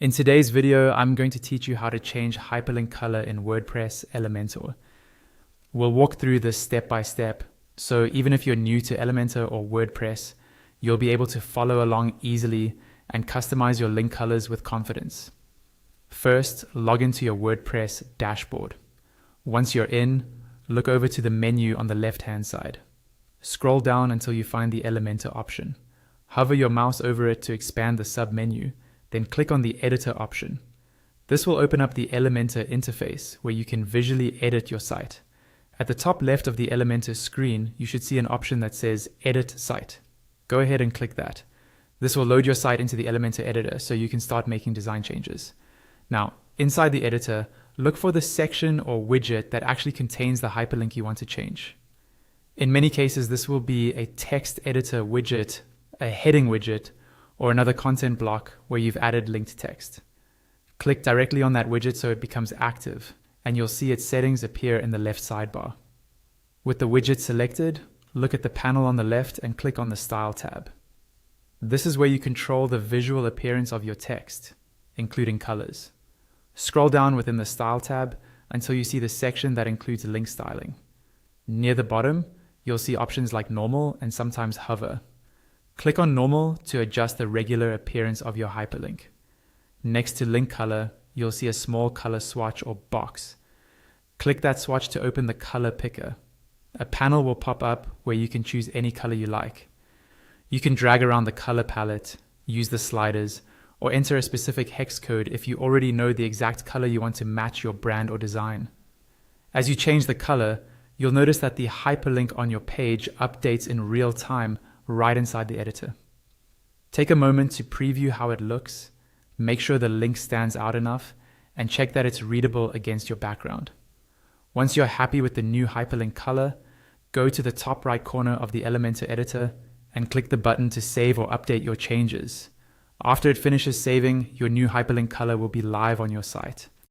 In today's video, I'm going to teach you how to change hyperlink color in WordPress Elementor. We'll walk through this step by step, so even if you're new to Elementor or WordPress, you'll be able to follow along easily and customize your link colors with confidence. First, log into your WordPress dashboard. Once you're in, look over to the menu on the left-hand side. Scroll down until you find the Elementor option. Hover your mouse over it to expand the sub-menu. Then click on the Editor option. This will open up the Elementor interface where you can visually edit your site. At the top left of the Elementor screen, you should see an option that says Edit Site. Go ahead and click that. This will load your site into the Elementor editor so you can start making design changes. Now, inside the editor, look for the section or widget that actually contains the hyperlink you want to change. In many cases, this will be a text editor widget, a heading widget, or another content block where you've added linked text. Click directly on that widget so it becomes active, and you'll see its settings appear in the left sidebar. With the widget selected, look at the panel on the left and click on the Style tab. This is where you control the visual appearance of your text, including colors. Scroll down within the Style tab until you see the section that includes link styling. Near the bottom, you'll see options like Normal and sometimes Hover. Click on Normal to adjust the regular appearance of your hyperlink. Next to link color, you'll see a small color swatch or box. Click that swatch to open the color picker. A panel will pop up where you can choose any color you like. You can drag around the color palette, use the sliders, or enter a specific hex code if you already know the exact color you want to match your brand or design. As you change the color, you'll notice that the hyperlink on your page updates in real time right inside the editor. Take a moment to preview how it looks, make sure the link stands out enough, and check that it's readable against your background. Once you're happy with the new hyperlink color, go to the top right corner of the Elementor editor and click the button to save or update your changes. After it finishes saving, your new hyperlink color will be live on your site.